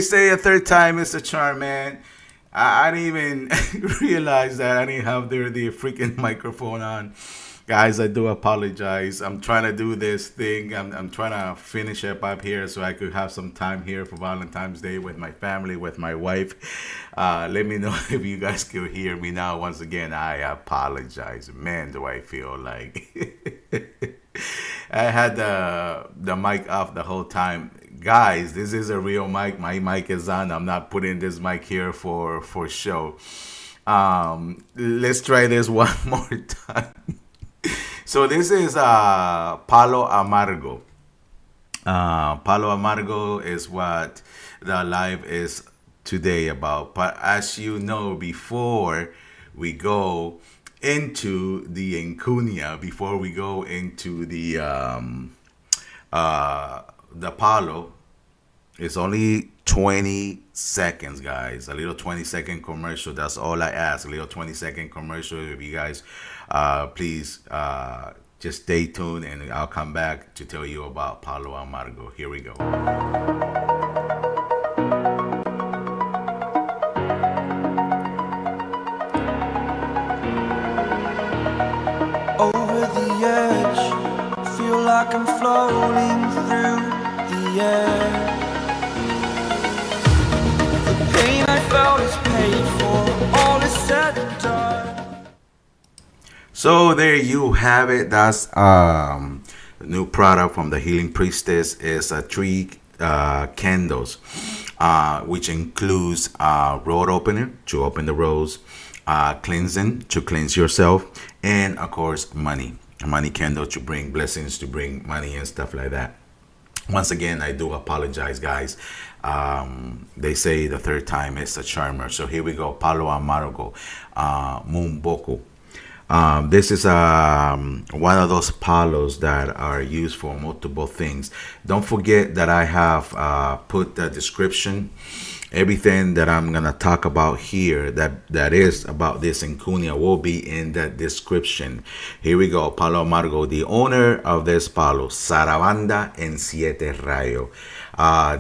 say a third time is a charm, man. I didn't even realize that I didn't have the freaking microphone on. Guys, I do apologize. I'm trying to do this thing. I'm trying to finish up here so I could have some time here for Valentine's Day with my family, with my wife. Let me know if you guys can hear me now. Once again, I apologize. Man, do I feel like I had the mic off the whole time. Guys, this is a real mic. My mic is on. I'm not putting this mic here for show. Let's try this one more time. So this is Palo Amargo. Palo Amargo is what the live is today about. But as you know, before we go into the Nkunia, before we go into the Palo, it's only 20 seconds, guys. A little 20-second commercial. That's all I ask. A little 20-second commercial. If you guys, please just stay tuned, and I'll come back to tell you about Palo Amargo. Here we go. Over the edge, feel like I'm floating through the air. The pain I felt is paid for, all is said and done. So there you have it. That's new product from the Healing Priestess. Is 3 candles, which includes road opener to open the roads, cleansing to cleanse yourself, and of course money. A money candle to bring blessings, to bring money and stuff like that. Once again, I do apologize, guys. They say the third time is a charmer. So here we go. Palo Amargo, Momboco. This is one of those palos that are used for multiple things. Don't forget that I have put the description. Everything that I'm gonna talk about here that is about this Nkunia will be in the description. Here we go. Palo Amargo, the owner of this palo, Zarabanda en siete Rayos.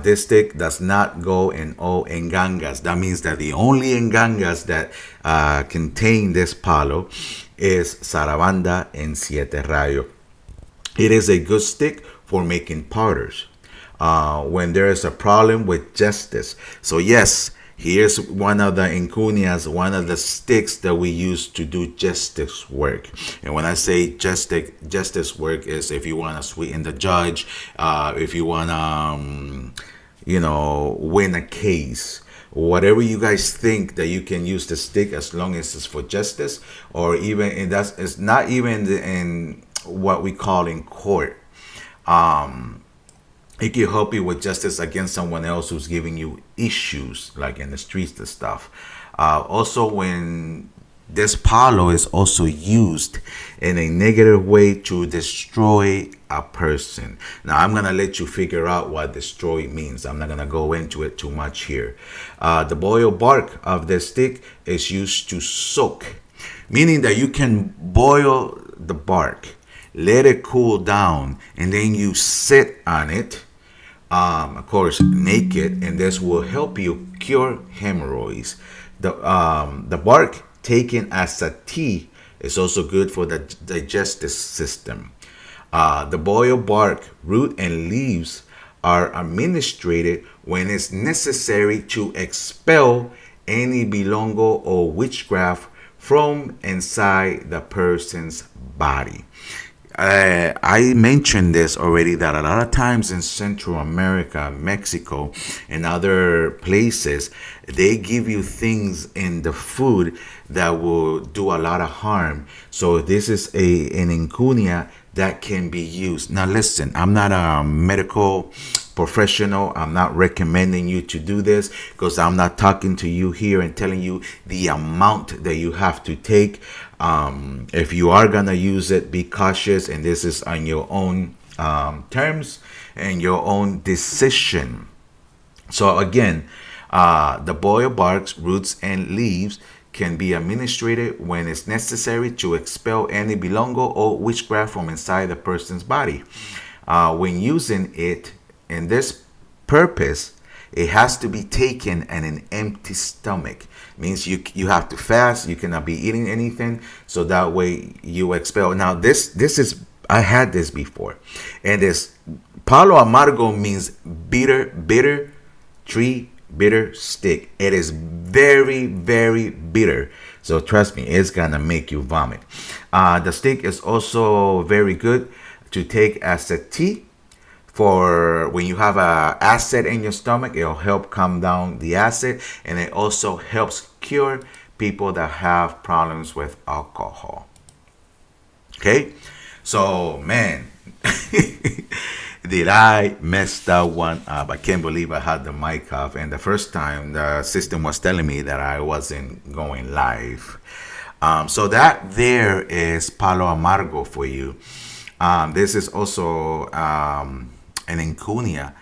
This stick does not go in all ngangas. That means that the only ngangas that contain this palo is Zarabanda en siete Rayos. It is a good stick for making powders. When there is a problem with justice. So yes, here's one of the Nkunias, one of the sticks that we use to do justice work. And when I say justice work is if you want to sweeten the judge, if you want to, win a case, whatever you guys think that you can use the stick, as long as it's for justice, or even and that's it's not even in what we call in court. It can help you with justice against someone else who's giving you issues, like in the streets and stuff. Also, when this palo is also used in a negative way to destroy a person. Now, I'm going to let you figure out what destroy means. I'm not going to go into it too much here. The boiled bark of the stick is used to soak, meaning that you can boil the bark, let it cool down, and then you sit on it, of course naked, and this will help you cure hemorrhoids. The bark taken as a tea is also good for the digestive system. The boiled bark, root, and leaves are administered when it's necessary to expel any bilongo or witchcraft from inside the person's body. I mentioned this already, that a lot of times in Central America, Mexico, and other places, they give you things in the food that will do a lot of harm. So this is an Nkunia that can be used. Now listen, I'm not a medical professional. I'm not recommending you to do this, because I'm not talking to you here and telling you the amount that you have to take. If you are gonna use it, be cautious, and this is on your own terms and your own decision. So again, the boiled barks, roots, and leaves can be administered when it's necessary to expel any bilongo or witchcraft from inside the person's body. When using it in this purpose, It has to be taken in an empty stomach. Means you have to fast. You cannot be eating anything, so that way you expel. Now this is, I had this before, and this Palo Amargo means bitter tree, bitter stick. It is very, very bitter. So trust me, it's gonna make you vomit. The stick is also very good to take as a tea for when you have a acid in your stomach. It'll help calm down the acid, and it also helps cure people that have problems with alcohol. Okay, so man, did I mess that one up? I can't believe I had the mic off, and the first time the system was telling me that I wasn't going live. So that there is Palo Amargo for you. This is also an Nkunia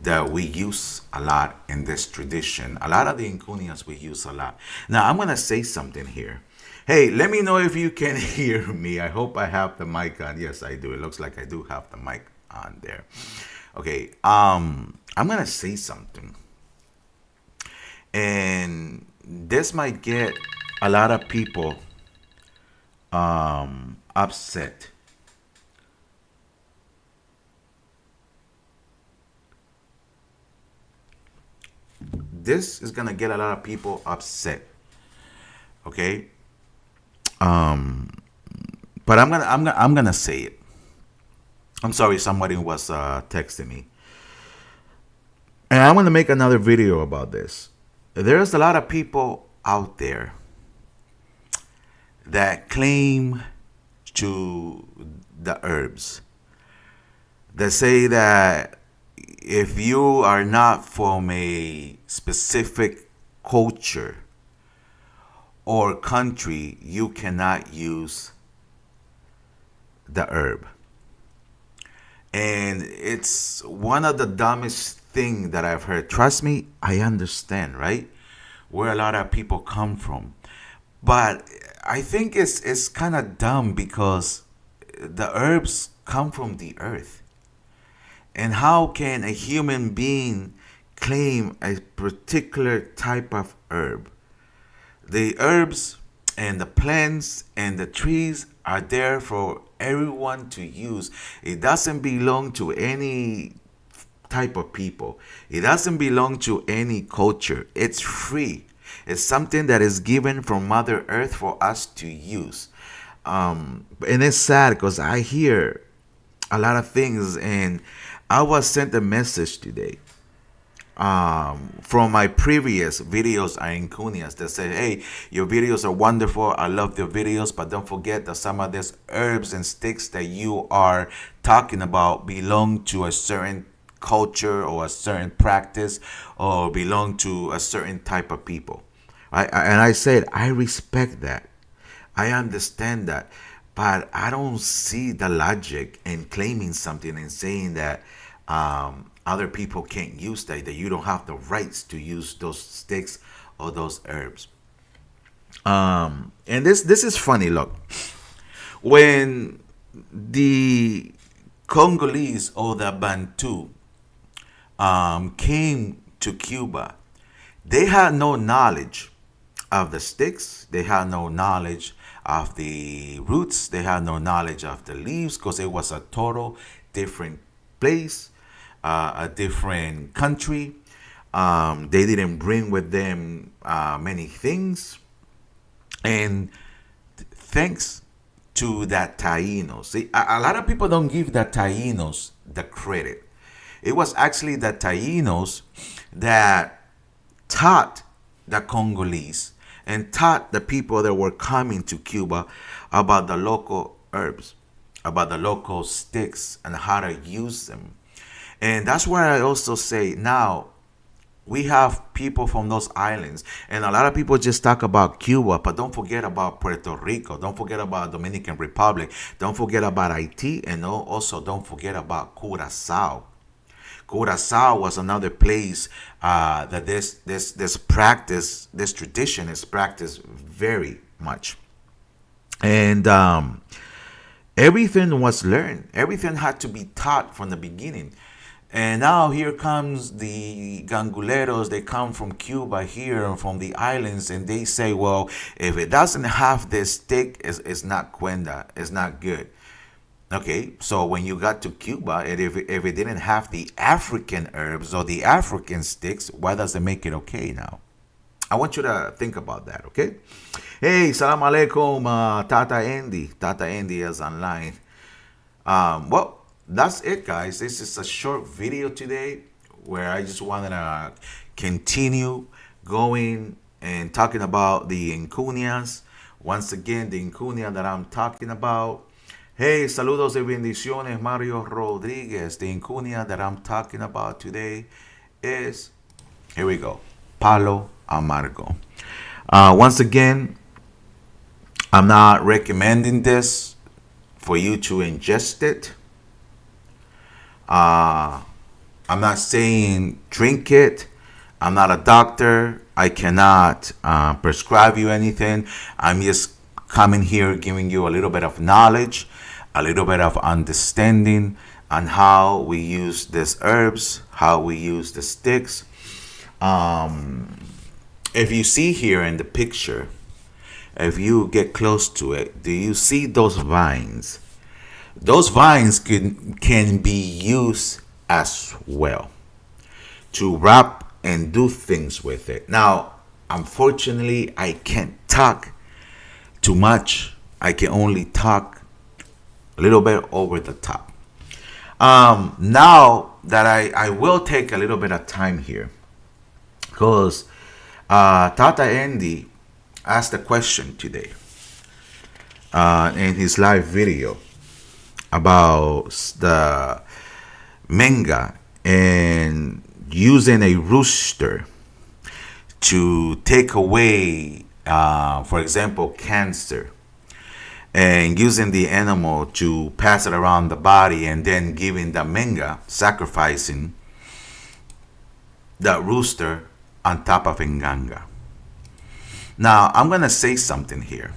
that we use a lot in this tradition. A lot of the Nkunias we use a lot. Now I'm gonna say something here. Hey, let me know if you can hear me. I hope I have the mic on. Yes, I do. It looks like I do have the mic on there. Okay, I'm gonna say something, and this might get a lot of people upset. This is gonna get a lot of people upset. Okay, but I'm gonna say it. I'm sorry, somebody was texting me. And I'm going to make another video about this. There's a lot of people out there that claim to the herbs. They say that if you are not from a specific culture or country, you cannot use the herb. And it's one of the dumbest thing that I've heard. Trust me, I understand, right? Where a lot of people come from. But I think it's kind of dumb because the herbs come from the earth. And how can a human being claim a particular type of herb? The herbs and the plants and the trees are there for everyone to use. It doesn't belong to any type of people. It doesn't belong to any culture. It's free. It's something that is given from Mother Earth for us to use. And it's sad because I hear a lot of things, and I was sent a message today from my previous videos on Nkunias that said, hey, your videos are wonderful. I love your videos, but don't forget that some of these herbs and sticks that you are talking about belong to a certain culture or a certain practice or belong to a certain type of people. And I said, I respect that. I understand that. But I don't see the logic in claiming something and saying that other people can't use that you don't have the rights to use those sticks or those herbs. And this is funny. Look, when the Congolese or the Bantu came to Cuba, they had no knowledge of the sticks. They had no knowledge of the roots. They had no knowledge of the leaves because it was a total different place, a different country. They didn't bring with them many things. And thanks to that Taínos. See, a lot of people don't give the Taínos the credit. It was actually the Taínos that taught the Congolese and taught the people that were coming to Cuba about the local herbs, about the local sticks and how to use them. And that's where I also say now we have people from those islands, and a lot of people just talk about Cuba, but don't forget about Puerto Rico, don't forget about Dominican Republic, don't forget about Haiti, and also don't forget about Curacao. Curacao was another place that this practice, this tradition is practiced very much. And everything was learned. Everything had to be taught from the beginning. And now here comes the ganguleros. They come from Cuba here and from the islands, and they say, well, if it doesn't have this stick, it's not cuenda, it's not good. Okay, so when you got to Cuba, and if it didn't have the African herbs or the African sticks, why does it make it okay now? I want you to think about that, okay? Hey, salam alaikum, Tata Andy. Tata Andy is online. Well, that's it, guys. This is a short video today where I just wanted to continue going and talking about the Nkunias. Once again, the Nkunia that I'm talking about. Hey, saludos y bendiciones, Mario Rodriguez. The Nkunia that I'm talking about today is, here we go, Palo Amargo. Once again, I'm not recommending this for you to ingest it. I'm not saying drink it. I'm not a doctor. I cannot prescribe you anything. I'm just coming here giving you a little bit of knowledge, a little bit of understanding on how we use these herbs, how we use the sticks. If you see here in the picture, if you get close to it, do you see those vines? Those vines can be used as well to wrap and do things with it. Now, unfortunately, I can't talk too much. I can only talk a little bit over the top. Now that I will take a little bit of time here, because Tata Andy asked a question today in his live video about the manga and using a rooster to take away, for example, cancer, and using the animal to pass it around the body, and then giving the manga, sacrificing that rooster on top of nganga. Now, I'm going to say something here,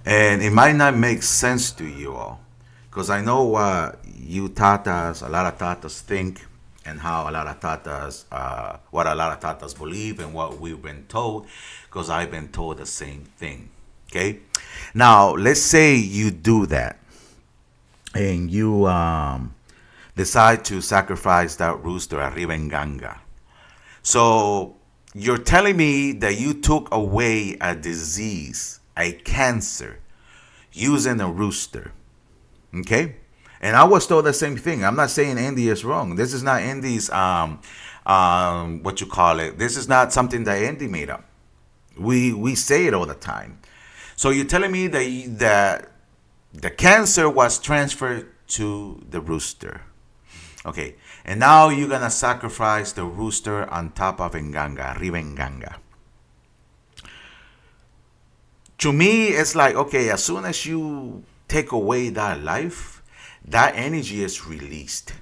and it might not make sense to you all, because I know what you tatas, a lot of tatas think, and how a lot of tatas, what a lot of tatas believe, and what we've been told, because I've been told the same thing. Okay? Now, let's say you do that, and you decide to sacrifice that rooster arriba en ganga. So, you're telling me that you took away a disease, a cancer, using a rooster. Okay? And I was told the same thing. I'm not saying Andy is wrong. This is not Andy's, what you call it. This is not something that Andy made up. We say it all the time. So you're telling me that the cancer was transferred to the rooster. Okay. And now you're going to sacrifice the rooster on top of nganga, arriba nganga. To me, it's like, okay, as soon as you take away that life, that energy is released.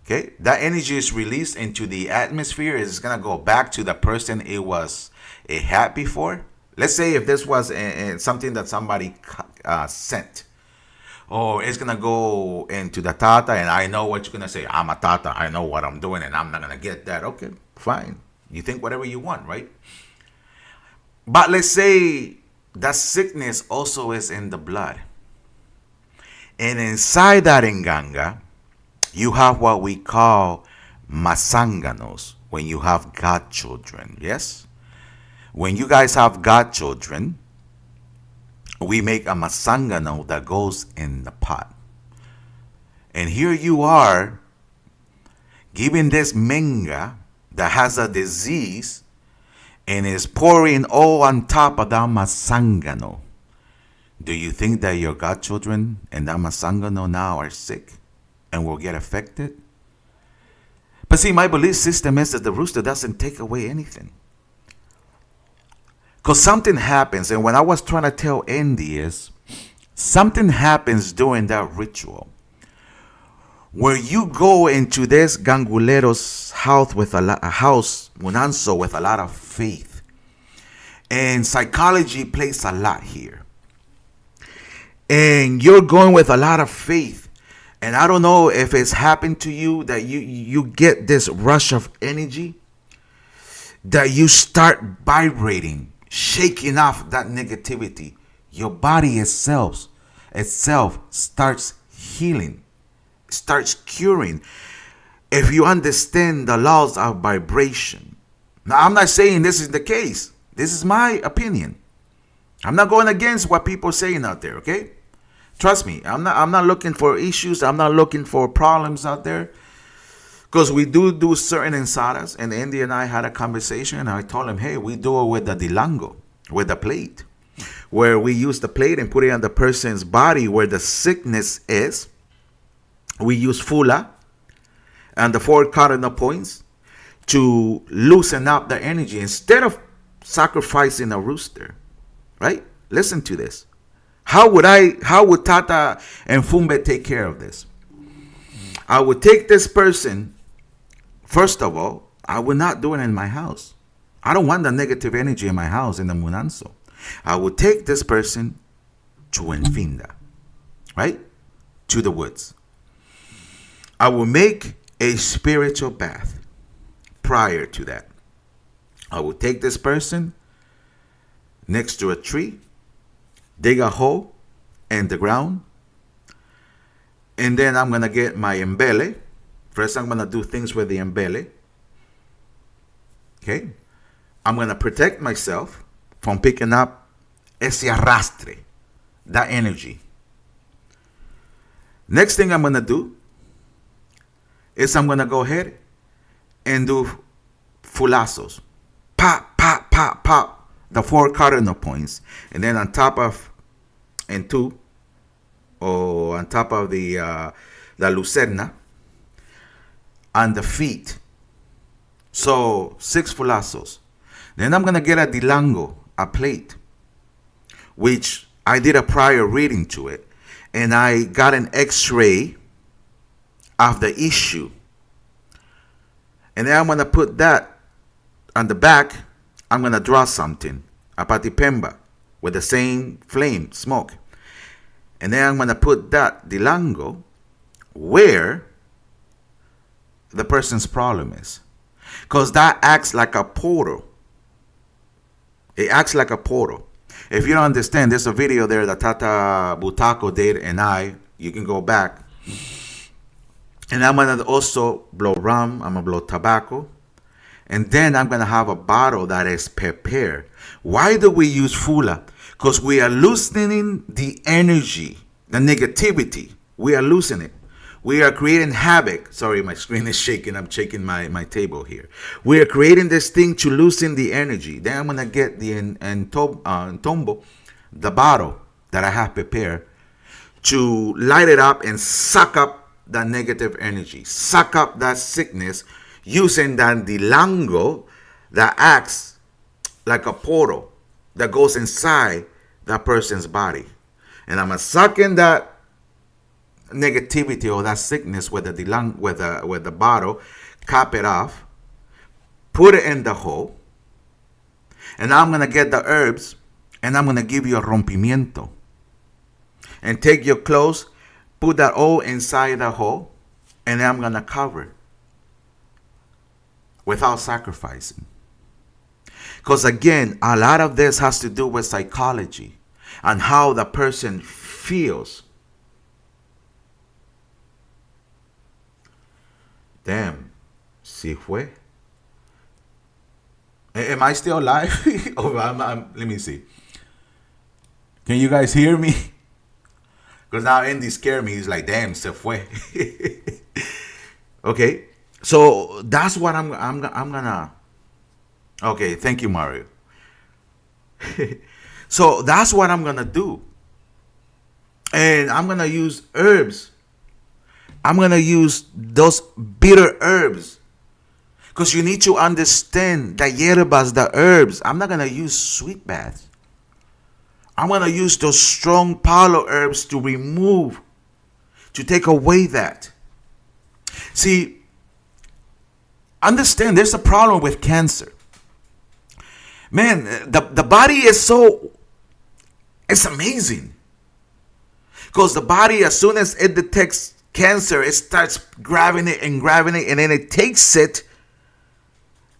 Okay? That energy is released into the atmosphere. It's going to go back to the person it had before. Let's say if this was something that somebody sent. Or it's going to go into the tata, and I know what you're going to say. I'm a tata. I know what I'm doing, and I'm not going to get that. Okay, fine. You think whatever you want, right? But let's say that sickness also is in the blood. And inside that nganga, you have what we call masanganos when you have godchildren. Yes? When you guys have godchildren, we make a masangano that goes in the pot. And here you are giving this manga that has a disease and is pouring all on top of that masangano. Do you think that your godchildren and that masangano now are sick and will get affected? But see, my belief system is that the rooster doesn't take away anything. Because something happens, and when I was trying to tell Andy is, something happens during that ritual where you go into this gangulero's house with a house, munanso, with a lot of faith. And psychology plays a lot here. And you're going with a lot of faith. And I don't know if it's happened to you that you get this rush of energy, that you start vibrating, shaking off that negativity. Your body itself starts healing, starts curing. If you understand the laws of vibration. Now, I'm not saying this is the case. This is my opinion. I'm not going against what people are saying out there, okay? Trust me, I'm not looking for issues. I'm not looking for problems out there. Because we do certain ensadas. And Andy and I had a conversation. And I told him, hey, we do it with the dilango, with the plate. Where we use the plate and put it on the person's body where the sickness is. We use fula and the 4 cardinal points to loosen up the energy. Instead of sacrificing a rooster, right? Listen to this. How would Tata and Fumbe take care of this? I would take this person, first of all, I would not do it in my house. I don't want the negative energy in my house, in the Munanso. I would take this person to Enfinda, right? To the woods. I will make a spiritual bath prior to that. I will take this person next to a tree, dig a hole in the ground, and then I'm going to get my embele. First, I'm going to do things with the embele. Okay? I'm going to protect myself from picking up ese arrastre, that energy. Next thing I'm going to do is I'm going to go ahead and do fulazos. Pop, pop, pop, pop. The 4 cardinal points. And then on top of, and 2, or on top of the lucerna, on the feet. So 6 fulazos. Then I'm going to get a dilango, a plate, which I did a prior reading to it. And I got an x-ray of the issue. And then I'm going to put that on the back. I'm going to draw something, a patipemba, with the same flame, smoke. And then I'm going to put that dilango where the person's problem is. Because that acts like a portal. It acts like a portal. If you don't understand, there's a video there that Tata Butako did and you can go back. And I'm going to also blow rum, I'm going to blow tobacco. And then I'm going to have a bottle that is prepared. Why do we use fula? Because we are loosening the energy, the negativity. We are loosening it. We are creating havoc. Sorry, my screen is shaking. I'm shaking my table here. We are creating this thing to loosen the energy. Then I'm going to get the entombo, the bottle that I have prepared, to light it up and suck up that negative energy. Suck up that sickness using that dilango that acts like a portal that goes inside that person's body. And I'm sucking that negativity or that sickness with the bottle, cap it off, put it in the hole, and I'm going to get the herbs and I'm going to give you a rompimiento. And take your clothes, put that all inside the hole, and then I'm going to cover it without sacrificing. Because again, a lot of this has to do with psychology and how the person feels. Damn, si fue. Am I still live? Let me see. Can you guys hear me? Because now Andy scared me. He's like, damn, se fue. Okay. So that's what I'm gonna. Okay, thank you, Mario. So that's what I'm gonna do, and I'm gonna use herbs. I'm gonna use those bitter herbs, because you need to understand the hierbas, the herbs. I'm not gonna use sweet baths. I'm gonna use those strong palo herbs to remove, to take away that. See. Understand, there's a problem with cancer. Man, the body is it's amazing. Because the body, as soon as it detects cancer, it starts grabbing it, and then it takes it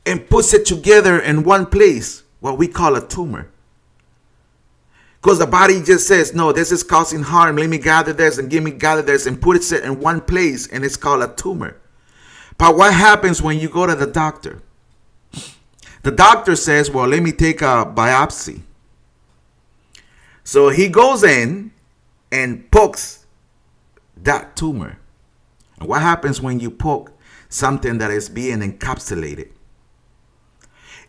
and puts it together in one place, what we call a tumor. Because the body just says, no, this is causing harm. Let me gather this and gather this and put it in one place, and it's called a tumor. But what happens when you go to the doctor? The doctor says, well, let me take a biopsy. So he goes in and pokes that tumor. And what happens when you poke something that is being encapsulated?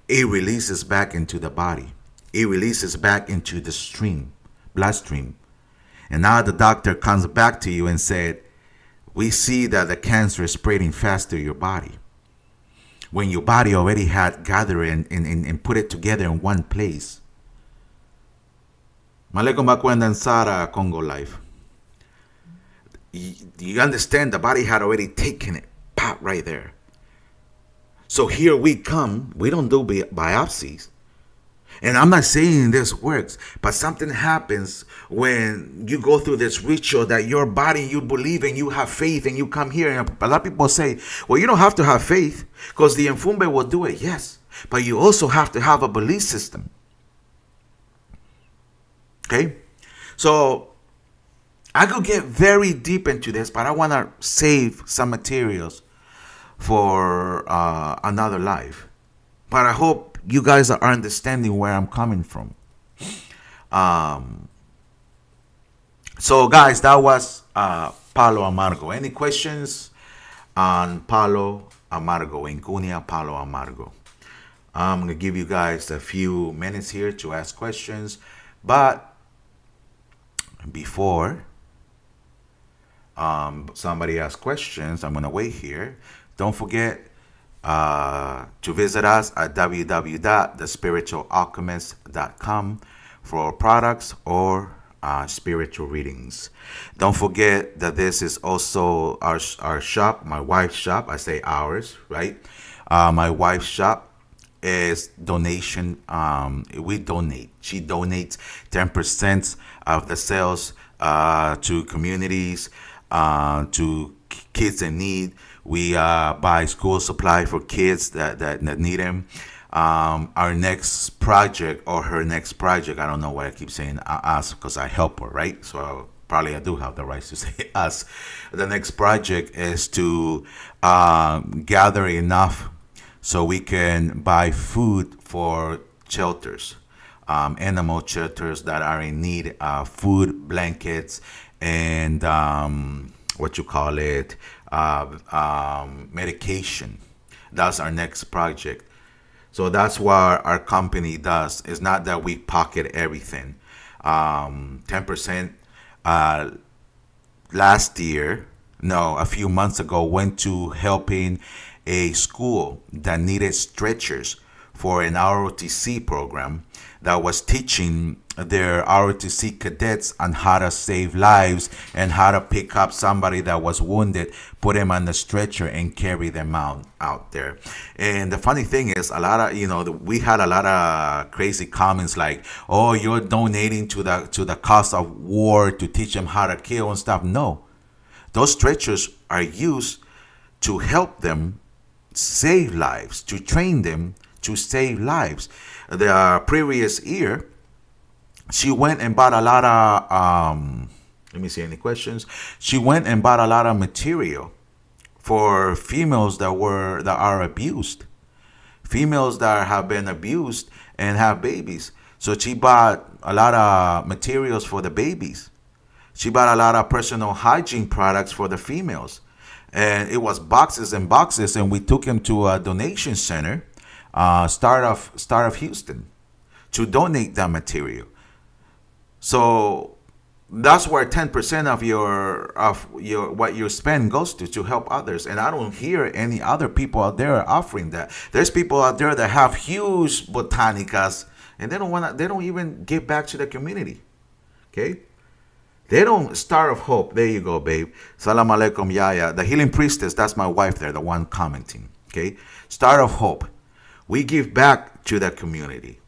It releases back into the body. It releases back into the bloodstream. And now the doctor comes back to you and said, we see that the cancer is spreading fast through your body. When your body already had gathered and put it together in one place. Maleko makwenda Sara Congo life. You understand, the body had already taken it, pop right there. So here we come, we don't do biopsies. And I'm not saying this works, but something happens when you go through this ritual that your body, you believe and you have faith, and you come here. And a lot of people say, well, you don't have to have faith because the Mfumbe will do it. Yes, but you also have to have a belief system. Okay? So I could get very deep into this, but I want to save some materials for another live. But I hope you guys are understanding where I'm coming from. So guys, that was Palo Amargo. Any questions on Palo Amargo, Nkunia Palo Amargo? I'm going to give you guys a few minutes here to ask questions. But before somebody asks questions, I'm going to wait here. Don't forget to visit us at www.thespiritualalchemist.com for products or spiritual readings. Don't forget that this is also our shop, my wife's shop. I say ours, right? My wife's shop is donation. We donate. She donates 10% of the sales to communities, to kids in need. We buy school supply for kids that need them. Our next project, or her next project, I don't know why I keep saying us because I help her, right? So probably I do have the rights to say us. The next project is to gather enough so we can buy food for shelters, animal shelters that are in need, food, blankets, and medication. That's our next project. So that's what our company does. It's not that we pocket everything. 10% a few months ago, went to helping a school that needed stretchers for an ROTC program that was teaching their ROTC cadets on how to save lives and how to pick up somebody that was wounded, put him on the stretcher, and carry them out there. And the funny thing is, we had a lot of crazy comments like, "Oh, you're donating to the cause of war to teach them how to kill and stuff." No, those stretchers are used to help them save lives, to train them to save lives. The previous year, she went and bought a lot of, let me see, any questions? She went and bought a lot of material for females that are abused. Females that have been abused and have babies. So she bought a lot of materials for the babies. She bought a lot of personal hygiene products for the females. And it was boxes and boxes, and we took them to a donation center, Start of Houston, to donate that material. So that's where 10% of your what you spend goes to help others. And I don't hear any other people out there offering that. There's people out there that have huge botanicas, and they don't even give back to the community. Okay? They don't. Star of Hope. There you go, babe. Salam alaikum, Yaya. The healing priestess, that's my wife there, the one commenting. Okay? Star of Hope. We give back to the community.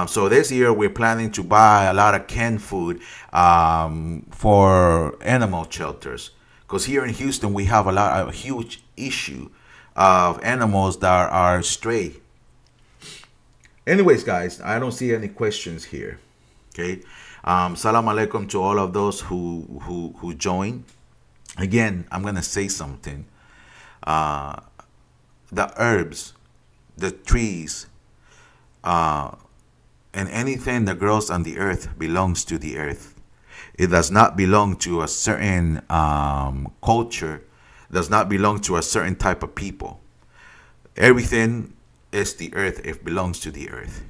So this year we're planning to buy a lot of canned food for animal shelters, Because here in Houston, we have a huge issue of animals that are stray. Anyways, guys, I don't see any questions here. Okay. Salam alaikum to all of those who join. Again, I'm gonna say something. The herbs, the trees, and anything that grows on the earth belongs to the earth. It does not belong to a certain culture. Does not belong to a certain type of people. Everything is the earth. It belongs to the earth.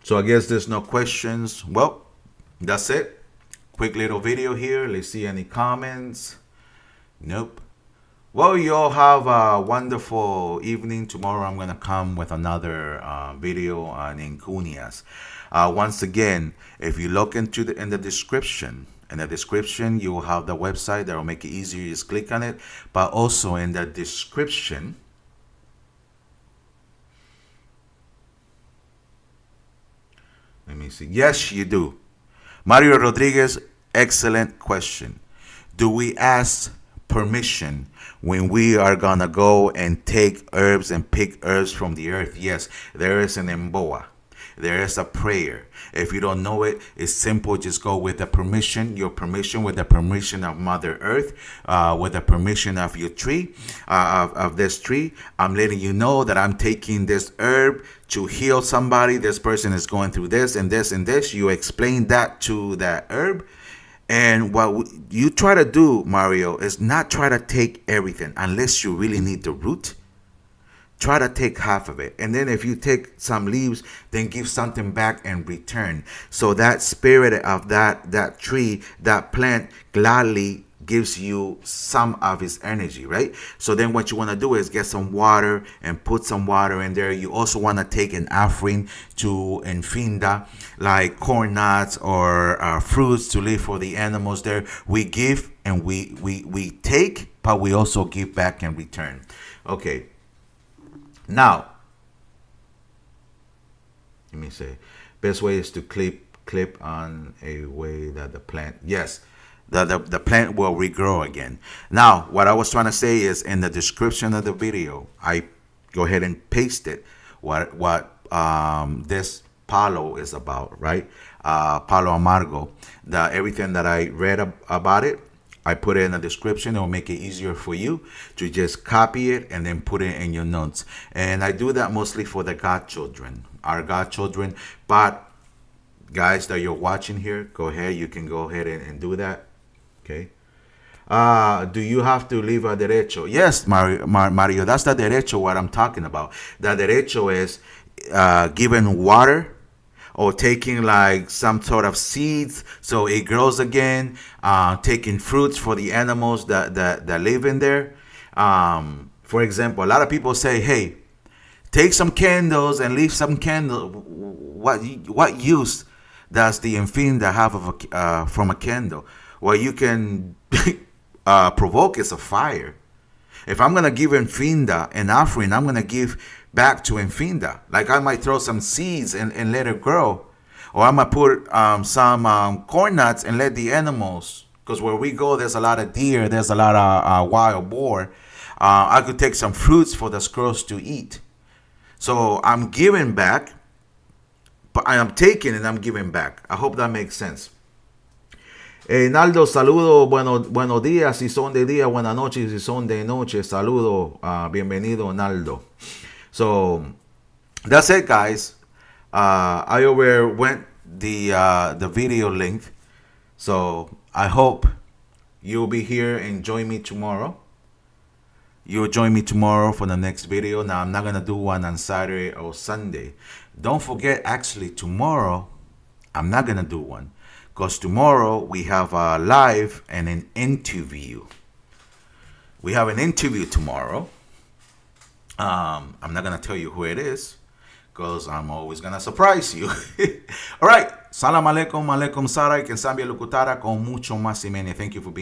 So I guess there's no questions. Well, that's it. Quick little video here. Let's see any comments. Nope. Well, you all have a wonderful evening. Tomorrow I'm going to come with another video on Nkunias. Once again, if you look into in the description, you will have the website that will make it easier. You just click on it. But also in the description, let me see. Yes, you do. Mario Rodriguez, excellent question. Do we ask permission when we are gonna go and take herbs and pick herbs from the earth? Yes, there is an emboa. There is a prayer. If you don't know it, it's simple. Just go with the permission, your permission, with the permission of Mother Earth, with the permission of your tree, of this tree. I'm letting you know that I'm taking this herb to heal somebody. This person is going through this and this and this. You explain that to that herb. And what you try to do, Mario, is not try to take everything unless you really need the root. Try to take half of it. And then if you take some leaves, then give something back and return. So that spirit of that tree, that plant gladly gives you some of its energy, right? So then what you want to do is get some water and put some water in there. You also want to take an offering to Infinda, like corn nuts or fruits to leave for the animals there. We give and we take, but we also give back and return. Okay. Now, let me say, best way is to clip on a way that the plant, yes, the plant will regrow again. Now, what I was trying to say is in the description of the video, I go ahead and paste it, what this Palo is about, right? Palo Amargo, everything that I read about it, I put it in the description. It will make it easier for you to just copy it and then put it in your notes. And I do that mostly for the godchildren, our godchildren. But guys that you're watching here, go ahead. You can go ahead and do that. Okay. Do you have to leave a derecho? Yes, Mario, that's the derecho what I'm talking about. The derecho is giving water or taking like some sort of seeds so it grows again, taking fruits for the animals that live in there. For example, a lot of people say, hey, take some candles and leave some candles. What use does the infinda have from a candle? Well, you can provoke is a fire. If I'm going to give Infinda an offering, I'm going to give back to Infinda. Like I might throw some seeds and let it grow. Or I might put some corn nuts and let the animals, because where we go, there's a lot of deer, there's a lot of wild boar. I could take some fruits for the squirrels to eat. So I'm giving back, but I am taking and I'm giving back. I hope that makes sense. Naldo, saludo, buenos días si son de día, buenas noches si son de noche, saludo, bienvenido, Naldo. So that's it, guys. I overwent the video link, so I hope you'll be here and join me tomorrow. You'll join me tomorrow for the next video. Now, I'm not going to do one on Saturday or Sunday. Don't forget, actually, tomorrow, I'm not going to do one. Because tomorrow we have a live and an interview. We have an interview tomorrow. I'm not going to tell you who it is, because I'm always going to surprise you. All right. Salam alaikum, alaikum sarai, que sambia lukutara con mucho más y menos. Thank you for being